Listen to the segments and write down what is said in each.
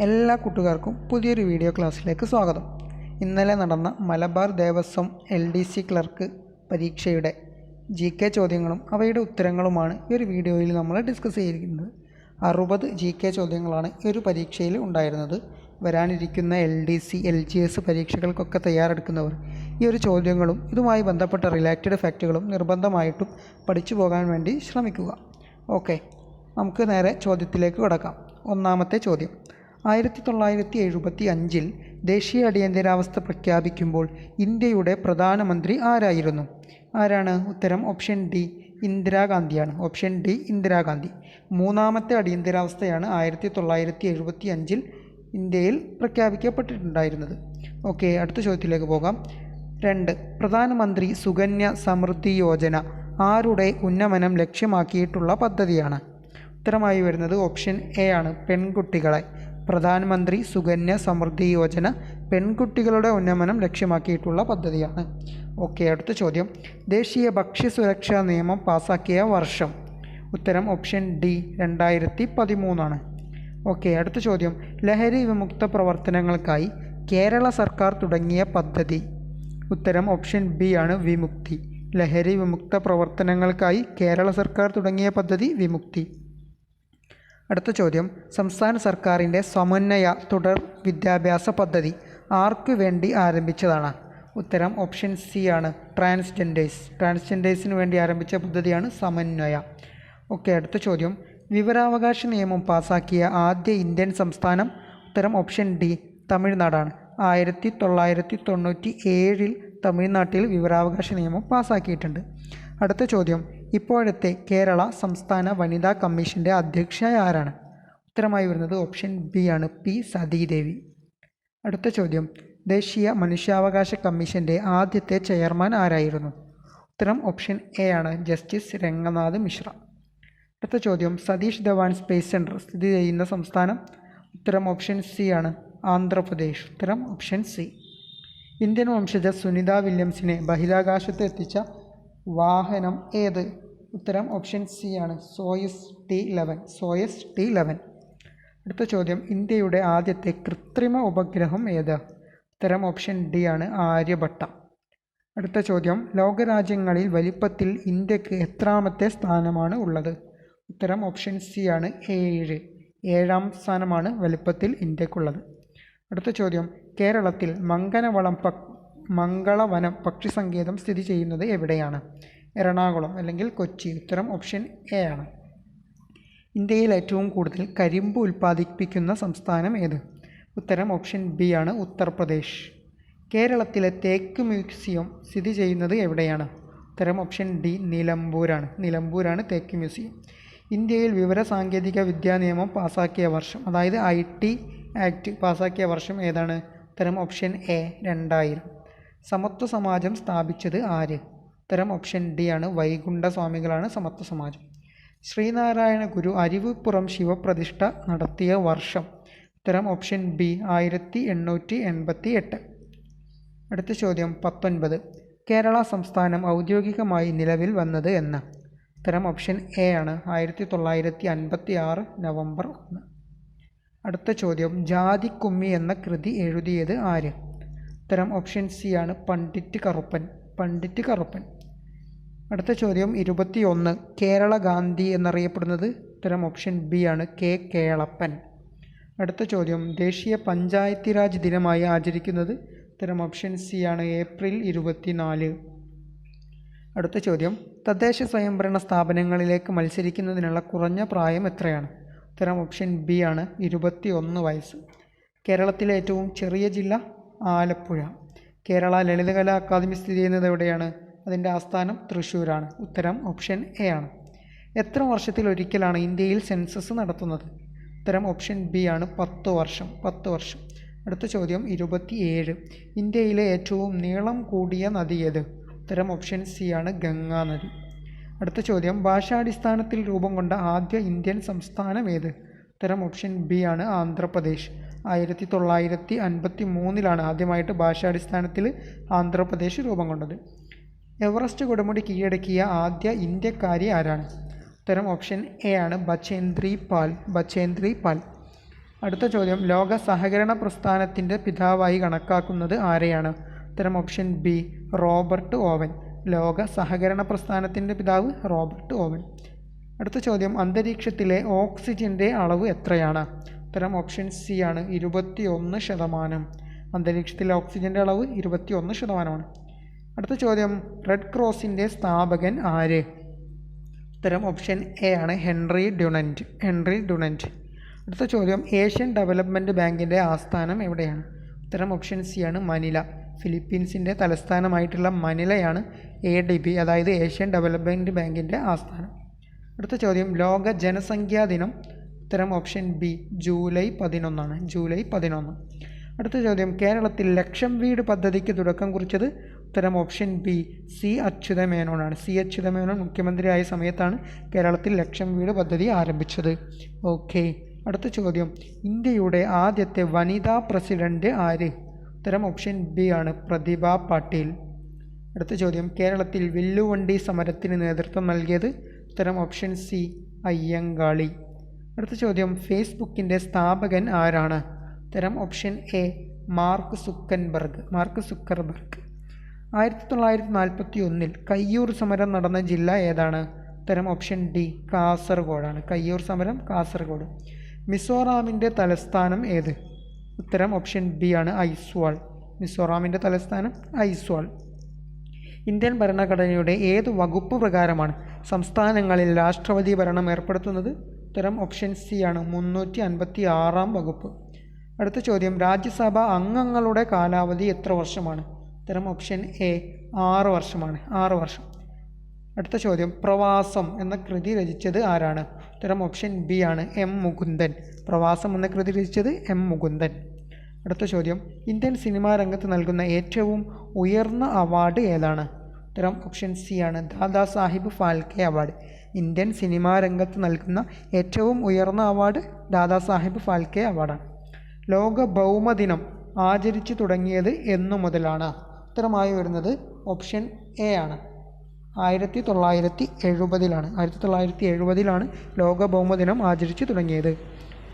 എല്ലാ കൂട്ടുകാർക്കും പുതിയൊരു വീഡിയോ ക്ലാസ്സിലേക്ക് സ്വാഗതം. ഇന്നലെ നടന്ന മലബാർ ദേവസ്വം LDC ക്ലർക്ക് പരീക്ഷയുടെ GK ചോദ്യങ്ങളും അവയുടെ ഉത്തരങ്ങളുമാണ് ഈ ഒരു വീഡിയോയിൽ നമ്മൾ ഡിസ്കസ് ചെയ്തിരിക്കുന്നത്. 60 GK ചോദ്യങ്ങളാണ് ഈ ഒരു പരീക്ഷയിൽ ഉണ്ടായിരുന്നത്. വരാനിരിക്കുന്ന LDC, LGS പരീക്ഷകൾക്കൊക്കെ തയ്യാറെടുക്കുന്നവർ ഈ ഒരു ചോദ്യങ്ങളും ഇതുമായി ബന്ധപ്പെട്ട റിലേറ്റഡ് ഫാക്റ്റുകളും നിർബന്ധമായിട്ടും പഠിച്ചു പോകാൻ വേണ്ടി ശ്രമിക്കുക. ഓക്കെ, നമുക്ക് നേരെ ചോദ്യത്തിലേക്ക് കടക്കാം. ഒന്നാമത്തെ ചോദ്യം: 1975 ദേശീയ അടിയന്തരാവസ്ഥ പ്രഖ്യാപിക്കുമ്പോൾ ഇന്ത്യയുടെ പ്രധാനമന്ത്രി ആരായിരുന്നു? ആരാണ്? ഉത്തരം ഓപ്ഷൻ ഡി, ഇന്ദിരാഗാന്ധിയാണ്. Option D, Indira Gandhi. മൂന്നാമത്തെ അടിയന്തരാവസ്ഥയാണ് 1975 ഇന്ത്യയിൽ പ്രഖ്യാപിക്കപ്പെട്ടിട്ടുണ്ടായിരുന്നത്. ഓക്കെ, അടുത്ത ചോദ്യത്തിലേക്ക് പോകാം. 2. പ്രധാനമന്ത്രി സുകന്യ സമൃദ്ധി യോജന ആരുടെ ഉന്നമനം ലക്ഷ്യമാക്കിയിട്ടുള്ള പദ്ധതിയാണ്? ഉത്തരമായി വരുന്നത് ഓപ്ഷൻ എ ആണ്, പെൺകുട്ടികളെ. പ്രധാനമന്ത്രി സുകന്യ സമൃദ്ധി യോജന പെൺകുട്ടികളുടെ ഉന്നമനം ലക്ഷ്യമാക്കിയിട്ടുള്ള പദ്ധതിയാണ്. ഓക്കെ, അടുത്ത ചോദ്യം: ദേശീയ ഭക്ഷ്യസുരക്ഷാ നിയമം പാസാക്കിയ വർഷം? ഉത്തരം ഓപ്ഷൻ ഡി, 2013 ആണ്. ഓക്കെ, അടുത്ത ചോദ്യം: ലഹരി വിമുക്ത പ്രവർത്തനങ്ങൾക്കായി കേരള സർക്കാർ തുടങ്ങിയ പദ്ധതി? ഉത്തരം ഓപ്ഷൻ ബി ആണ്, വിമുക്തി. ലഹരി വിമുക്ത പ്രവർത്തനങ്ങൾക്കായി കേരള സർക്കാർ തുടങ്ങിയ പദ്ധതി വിമുക്തി. അടുത്ത ചോദ്യം: സംസ്ഥാന സർക്കാരിൻ്റെ സമന്വയ തുടർ വിദ്യാഭ്യാസ പദ്ധതി ആർക്കു വേണ്ടി ആരംഭിച്ചതാണ്? ഉത്തരം ഓപ്ഷൻ സി ആണ്, ട്രാൻസ്ജെൻഡേഴ്സിന് വേണ്ടി ആരംഭിച്ച പദ്ധതിയാണ് സമന്വയ. ഓക്കെ, അടുത്ത ചോദ്യം: വിവരാവകാശ നിയമം പാസാക്കിയ ആദ്യ ഇന്ത്യൻ സംസ്ഥാനം? ഉത്തരം ഓപ്ഷൻ ഡി, തമിഴ്നാടാണ്. 1997 തമിഴ്നാട്ടിൽ വിവരാവകാശ നിയമം പാസാക്കിയിട്ടുണ്ട്. അടുത്ത ചോദ്യം: ഇപ്പോഴത്തെ കേരള സംസ്ഥാന വനിതാ കമ്മീഷൻ്റെ അധ്യക്ഷ ആരാണ്? ഉത്തരമായി വരുന്നത് ഓപ്ഷൻ ബി ആണ്, പി സതീദേവി. അടുത്ത ചോദ്യം: ദേശീയ മനുഷ്യാവകാശ കമ്മീഷൻ്റെ ആദ്യത്തെ ചെയർമാൻ ആരായിരുന്നു? ഉത്തരം ഓപ്ഷൻ എ ആണ്, ജസ്റ്റിസ് രംഗനാഥ് മിശ്ര. അടുത്ത ചോദ്യം: സതീഷ് ധവാൻ സ്പേസ് സെൻറ്റർ സ്ഥിതി ചെയ്യുന്ന സംസ്ഥാനം? ഉത്തരം ഓപ്ഷൻ സി ആണ്, ആന്ധ്രാപ്രദേശ്. ഉത്തരം ഓപ്ഷൻ സി. ഇന്ത്യൻ വംശജ സുനിത വില്യംസിനെ ബഹിരാകാശത്ത് എത്തിച്ച വാഹനം ഏത്? ഉത്തരം ഓപ്ഷൻ സി ആണ്, സോയുസ് T-11. അടുത്ത ചോദ്യം: ഇന്ത്യയുടെ ആദ്യത്തെ കൃത്രിമ ഉപഗ്രഹം ഏത്? ഉത്തരം ഓപ്ഷൻ ഡി ആണ്, ആര്യഭട്ട. അടുത്ത ചോദ്യം: ലോകരാജ്യങ്ങളിൽ വലിപ്പത്തിൽ ഇന്ത്യക്ക് എത്രാമത്തെ സ്ഥാനമാണ് ഉള്ളത്? ഉത്തരം ഓപ്ഷൻ സി ആണ്, 7ാം സ്ഥാനമാണ് വലിപ്പത്തിൽ ഇന്ത്യക്കുള്ളത്. അടുത്ത ചോദ്യം: കേരളത്തിൽ മംഗളവനം പക്ഷി സങ്കേതം സ്ഥിതി ചെയ്യുന്നത് എവിടെയാണ്? എറണാകുളം അല്ലെങ്കിൽ കൊച്ചി. ഉത്തരം ഓപ്ഷൻ എ ആണ്. ഇന്ത്യയിൽ ഏറ്റവും കൂടുതൽ കരിമ്പ് ഉൽപ്പാദിപ്പിക്കുന്ന സംസ്ഥാനം ഏത്? ഉത്തരം ഓപ്ഷൻ ബി ആണ്, ഉത്തർപ്രദേശ്. കേരളത്തിലെ തേക്ക് മ്യൂസിയം സ്ഥിതി ചെയ്യുന്നത് എവിടെയാണ്? ഉത്തരം ഓപ്ഷൻ ഡി, നിലമ്പൂരാണ് തേക്ക് മ്യൂസിയം. ഇന്ത്യയിൽ വിവരസാങ്കേതിക വിദ്യാ നിയമം പാസാക്കിയ വർഷം, അതായത് IT ആക്ട് പാസാക്കിയ വർഷം ഏതാണ്? ഉത്തരം ഓപ്ഷൻ എ, 2000. സമത്വ സമാജം സ്ഥാപിച്ചത് ആര്? ഉത്തരം ഓപ്ഷൻ ഡി ആണ്, വൈകുണ്ഠ സ്വാമികളാണ് സമത്വ സമാജം. ശ്രീനാരായണ ഗുരു അരുവിപ്പുറം ശിവപ്രതിഷ്ഠ നടത്തിയ വർഷം? ഉത്തരം ഓപ്ഷൻ ബി, 1888. അടുത്ത ചോദ്യം 19. കേരള സംസ്ഥാനം ഔദ്യോഗികമായി നിലവിൽ വന്നത് എന്ന്? ഉത്തരം ഓപ്ഷൻ എ ആണ്, 1956 നവംബർ 1. അടുത്ത ചോദ്യം: ജാതിക്കുമ്മി എന്ന കൃതി എഴുതിയത് ആര്? ഉത്തരം ഓപ്ഷൻ സി ആണ്, പണ്ഡിറ്റ് കറുപ്പൻ. അടുത്ത ചോദ്യം 21. കേരള ഗാന്ധി എന്നറിയപ്പെടുന്നത്? ഉത്തരം ഓപ്ഷൻ ബി ആണ്, കെ കേളപ്പൻ. അടുത്ത ചോദ്യം: ദേശീയ പഞ്ചായത്തി രാജ് ദിനമായി ആചരിക്കുന്നത്? ഉത്തരം ഓപ്ഷൻ സി ആണ്, ഏപ്രിൽ 24. അടുത്ത ചോദ്യം: തദ്ദേശ സ്വയംഭരണ സ്ഥാപനങ്ങളിലേക്ക് മത്സരിക്കുന്നതിനുള്ള കുറഞ്ഞ പ്രായം എത്രയാണ്? ഉത്തരം ഓപ്ഷൻ ബി ആണ്, 21 വയസ്സ്. കേരളത്തിലെ ഏറ്റവും ചെറിയ ജില്ല? ആലപ്പുഴ. കേരള ലളിതകലാ അക്കാദമി സ്ഥിതി ചെയ്യുന്നത് എവിടെയാണ്? അതിൻ്റെ ആസ്ഥാനം തൃശ്ശൂരാണ്. ഉത്തരം ഓപ്ഷൻ എ ആണ്. എത്ര വർഷത്തിലൊരിക്കലാണ് ഇന്ത്യയിൽ സെൻസസ് നടത്തുന്നത്? ഉത്തരം ഓപ്ഷൻ ബി ആണ്, 10 വർഷം. അടുത്ത ചോദ്യം 27. ഇന്ത്യയിലെ ഏറ്റവും നീളം കൂടിയ നദി ഏത്? ഉത്തരം ഓപ്ഷൻ സി ആണ്, ഗംഗാ നദി. അടുത്ത ചോദ്യം: ഭാഷാടിസ്ഥാനത്തിൽ രൂപം കൊണ്ട ആദ്യ ഇന്ത്യൻ സംസ്ഥാനം ഏത്? ഉത്തരം ഓപ്ഷൻ ബി ആണ്, ആന്ധ്രാപ്രദേശ്. 1953 ആദ്യമായിട്ട് ഭാഷാടിസ്ഥാനത്തിൽ ആന്ധ്രാപ്രദേശ് രൂപം കൊണ്ടത്. എവറസ്റ്റ് കൊടുമുടി കീഴടക്കിയ ആദ്യ ഇന്ത്യക്കാരി ആരാണ്? ഉത്തരം ഓപ്ഷൻ എ ആണ്, ബചേന്ദ്രി പാൽ. അടുത്ത ചോദ്യം ലോക സഹകരണ പ്രസ്ഥാനത്തിൻ്റെ പിതാവായി കണക്കാക്കുന്നത് ആരെയാണ്? ഉത്തരം ഓപ്ഷൻ ബി റോബർട്ട് ഓവൻ. ലോക സഹകരണ പ്രസ്ഥാനത്തിൻ്റെ പിതാവ് റോബർട്ട് ഓവൻ. അടുത്ത ചോദ്യം അന്തരീക്ഷത്തിലെ ഓക്സിജൻ്റെ അളവ് എത്രയാണ്? ഉത്തരം ഓപ്ഷൻ സി ആണ് 21%. അന്തരീക്ഷത്തിലെ ഓക്സിജൻ്റെ അളവ് 21%. അടുത്ത ചോദ്യം റെഡ് ക്രോസിൻ്റെ സ്ഥാപകൻ ആര്? ഉത്തരം ഓപ്ഷൻ എ ആണ് ഹെൻറി ഡുണൻറ്റ്. അടുത്ത ചോദ്യം ഏഷ്യൻ ഡെവലപ്മെൻറ്റ് ബാങ്കിൻ്റെ ആസ്ഥാനം എവിടെയാണ്? ഉത്തരം ഓപ്ഷൻ സി ആണ് മനില. ഫിലിപ്പീൻസിൻ്റെ തലസ്ഥാനമായിട്ടുള്ള മനിലയാണ് ADB, അതായത് ഏഷ്യൻ ഡെവലപ്മെൻറ്റ് ബാങ്കിൻ്റെ ആസ്ഥാനം. അടുത്ത ചോദ്യം ലോക ജനസംഖ്യാ ദിനം? ഉത്തരം ഓപ്ഷൻ ബി ജൂലൈ 11. അടുത്ത ചോദ്യം കേരളത്തിൽ ലക്ഷം വീട് പദ്ധതിക്ക് തുടക്കം കുറിച്ചത്? ഉത്തരം ഓപ്ഷൻ ബി സി അച്യുതമേനോനാണ്. അച്യുതമേനോൻ മുഖ്യമന്ത്രിയായ സമയത്താണ് കേരളത്തിൽ ലക്ഷം വീട് പദ്ധതി ആരംഭിച്ചത്. ഓക്കെ. അടുത്ത ചോദ്യം ഇന്ത്യയുടെ ആദ്യത്തെ വനിതാ പ്രസിഡന്റ് ആര്? ഉത്തരം ഓപ്ഷൻ ബി ആണ് പ്രതിഭ പാട്ടീൽ. അടുത്ത ചോദ്യം കേരളത്തിൽ വില്ലുവണ്ടി സമരത്തിന് നേതൃത്വം നൽകിയത്? ഉത്തരം ഓപ്ഷൻ സി അയ്യങ്കാളി. അടുത്ത ചോദ്യം ഫേസ്ബുക്കിൻ്റെ സ്ഥാപകൻ ആരാണ്? ഉത്തരം option A mark Zuckerberg. 1941 Kayyur സമരം നടന്ന ജില്ല ഏതാണ്? ഉത്തരം ഓപ്ഷൻ ഡി കാസർഗോഡാണ്. കയ്യൂർ സമരം കാസർഗോഡ്. മിസോറാമിൻ്റെ തലസ്ഥാനം ഏത്? ഉത്തരം ഓപ്ഷൻ ബി ആണ് ഐസ്വാൾ. മിസോറാമിൻ്റെ തലസ്ഥാനം ഐസ്വാൾ. ഇന്ത്യൻ ഭരണഘടനയുടെ ഏത് വകുപ്പ് പ്രകാരമാണ് സംസ്ഥാനങ്ങളിൽ രാഷ്ട്രപതി ഭരണം ഏർപ്പെടുത്തുന്നത്? ഉത്തരം ഓപ്ഷൻ സി ആണ് 356 വകുപ്പ്. അടുത്ത ചോദ്യം രാജ്യസഭ അംഗങ്ങളുടെ കാലാവധി എത്ര വർഷമാണ്? ഉത്തരം ഓപ്ഷൻ എ 6 വർഷമാണ്. 6 വർഷം. അടുത്ത ചോദ്യം പ്രവാസം എന്ന കൃതി രചിച്ചത് ആരാണ്? ഉത്തരം ഓപ്ഷൻ ബി ആണ് M. മുകുന്ദൻ. പ്രവാസം എന്ന കൃതി രചിച്ചത് M. മുകുന്ദൻ. അടുത്ത ചോദ്യം ഇന്ത്യൻ സിനിമാ രംഗത്ത് നൽകുന്ന ഏറ്റവും ഉയർന്ന അവാർഡ് ഏതാണ്? ഉത്തരം ഓപ്ഷൻ സി ആണ് Dada Sahib Phalke award. Indian cinema രംഗത്ത് നൽകുന്ന ഏറ്റവും ഉയർന്ന അവാർഡ് ദാദാ സാഹിബ് ഫാൽക്കെ അവാർഡാണ്. ലോക ഭൗമദിനം ആചരിച്ചു തുടങ്ങിയത് എന്നു മുതലാണ്? ഉത്തരമായി വരുന്നത് ഓപ്ഷൻ എ ആണ് 1970. 1970 ലോക ഭൗമദിനം ആചരിച്ചു തുടങ്ങിയത്.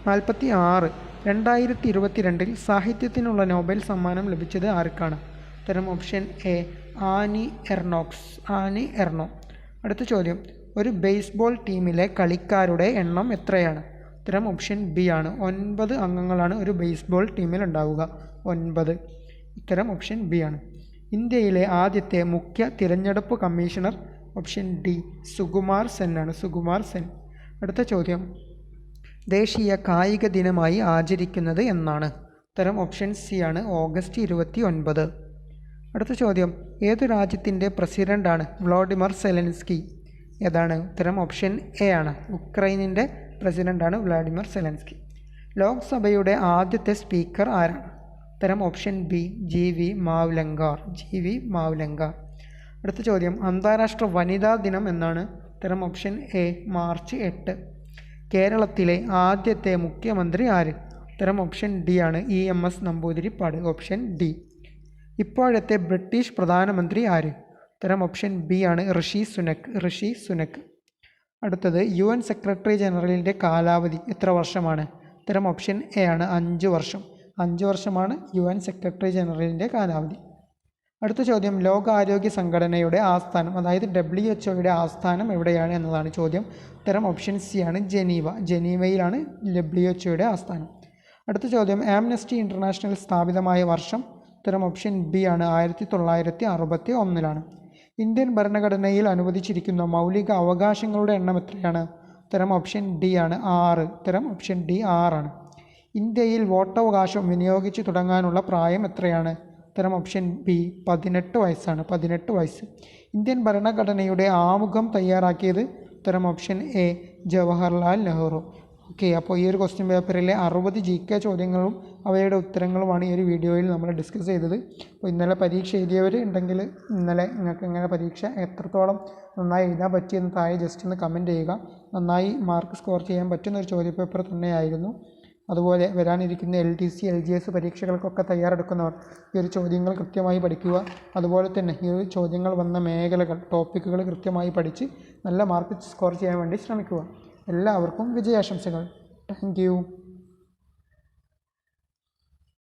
46 2022 സാഹിത്യത്തിനുള്ള നോബൽ സമ്മാനം ലഭിച്ചത് ആർക്കാണ്? ഉത്തരം ഓപ്ഷൻ എ ആനി എർണോ. അടുത്ത ചോദ്യം ഒരു ബേസ്ബോൾ ടീമിലെ കളിക്കാരുടെ എണ്ണം എത്രയാണ്? ഉത്തരം ഓപ്ഷൻ ബി ആണ് 9 അംഗങ്ങളാണ് ഒരു ബേസ്ബോൾ ടീമിൽ ഉണ്ടാവുക. 9. ഉത്തരം ഓപ്ഷൻ ബി ആണ്. ഇന്ത്യയിലെ ആദ്യത്തെ മുഖ്യ തിരഞ്ഞെടുപ്പ് commissioner? Option D Sukumar Sen ആണ്. അടുത്ത ചോദ്യം ദേശീയ കായിക ദിനമായി ആചരിക്കുന്നത് എന്നാണ്? ഉത്തരം ഓപ്ഷൻ സി ആണ് ഓഗസ്റ്റ് 29. അടുത്ത ചോദ്യം ഏതു രാജ്യത്തിൻ്റെ പ്രസിഡൻ്റാണ് വ്ളാഡിമിർ സെലൻസ്കി? ഏതാണ്? ഉത്തരം ഓപ്ഷൻ എ ആണ് ഉക്രൈനിൻ്റെ പ്രസിഡൻ്റാണ് വ്ളാഡിമിർ സെലൻസ്കി. ലോക്സഭയുടെ ആദ്യത്തെ സ്പീക്കർ ആരാണ്? ഉത്തരം ഓപ്ഷൻ ബി GV മാവ്ലങ്കാർ. അടുത്ത ചോദ്യം അന്താരാഷ്ട്ര വനിതാ ദിനം എന്നാണ്? ഉത്തരം ഓപ്ഷൻ എ മാർച്ച് 8. കേരളത്തിലെ ആദ്യത്തെ മുഖ്യമന്ത്രി ആര്? ഉത്തരം ഓപ്ഷൻ ഡി ആണ് EMS നമ്പൂതിരിപ്പാട്. Option D. ഇപ്പോഴത്തെ ബ്രിട്ടീഷ് പ്രധാനമന്ത്രി ആര്? ഉത്തരം ഓപ്ഷൻ ബി ആണ് ഋഷി സുനക്. അടുത്തത് UN സെക്രട്ടറി ജനറലിൻ്റെ കാലാവധി എത്ര വർഷമാണ്? ഉത്തരം ഓപ്ഷൻ എ ആണ് 5 വർഷം. 5 വർഷമാണ് UN സെക്രട്ടറി ജനറലിൻ്റെ കാലാവധി. അടുത്ത ചോദ്യം ലോകാരോഗ്യ സംഘടനയുടെ ആസ്ഥാനം, അതായത് WHO ആസ്ഥാനം എവിടെയാണ് എന്നതാണ് ചോദ്യം. ഉത്തരം ഓപ്ഷൻ സി ആണ് ജനീവയിലാണ് WHO ആസ്ഥാനം. അടുത്ത ചോദ്യം ആംനസ്റ്റി ഇൻ്റർനാഷണൽ സ്ഥാപിതമായ വർഷം? ഉത്തരം ഓപ്ഷൻ ബി ആണ് 1961. ഇന്ത്യൻ ഭരണഘടനയിൽ അനുവദിച്ചിരിക്കുന്ന മൗലിക അവകാശങ്ങളുടെ എണ്ണം എത്രയാണ്? ഉത്തരം ഓപ്ഷൻ ഡി ആണ് 6. ഉത്തരം ഓപ്ഷൻ ഡി 6 ആണ്. ഇന്ത്യയിൽ വോട്ടവകാശം വിനിയോഗിച്ച് തുടങ്ങാനുള്ള പ്രായം എത്രയാണ്? ഉത്തരം ഓപ്ഷൻ ബി 18 വയസ്സാണ്. 18 വയസ്സ്. ഇന്ത്യൻ ഭരണഘടനയുടെ ആമുഖം തയ്യാറാക്കിയത്? ഉത്തരം option A Jawaharlal Nehru. Okay, അപ്പോൾ ഈ ഒരു ക്വസ്റ്റ്യൻ പേപ്പറിലെ 60 GK ചോദ്യങ്ങളും അവയുടെ ഉത്തരങ്ങളുമാണ് ഈ ഒരു വീഡിയോയിൽ നമ്മൾ ഡിസ്കസ് ചെയ്തത്. അപ്പോൾ ഇന്നലെ പരീക്ഷ എഴുതിയവർ ഉണ്ടെങ്കിൽ ഇന്നലെ നിങ്ങൾക്ക് ഇങ്ങനെ പരീക്ഷ എത്രത്തോളം നന്നായി എഴുതാൻ പറ്റിയെന്ന് താഴെ ജസ്റ്റ് ഒന്ന് കമൻറ്റ് ചെയ്യുക. നന്നായി മാർക്ക് സ്കോർ ചെയ്യാൻ പറ്റുന്ന ഒരു ചോദ്യപേപ്പർ തന്നെയായിരുന്നു. അതുപോലെ വരാനിരിക്കുന്ന LTC LGS പരീക്ഷകൾക്കൊക്കെ തയ്യാറെടുക്കുന്നവർ ഈ ഒരു ചോദ്യങ്ങൾ കൃത്യമായി പഠിക്കുക. അതുപോലെ തന്നെ ഈ ഒരു ചോദ്യങ്ങൾ വന്ന മേഖലകൾ ടോപ്പിക്കുകൾ കൃത്യമായി പഠിച്ച് നല്ല മാർക്ക് സ്കോർ ചെയ്യാൻ വേണ്ടി ശ്രമിക്കുക. എല്ലാവർക്കും വിജയാശംസകൾ. Thank you.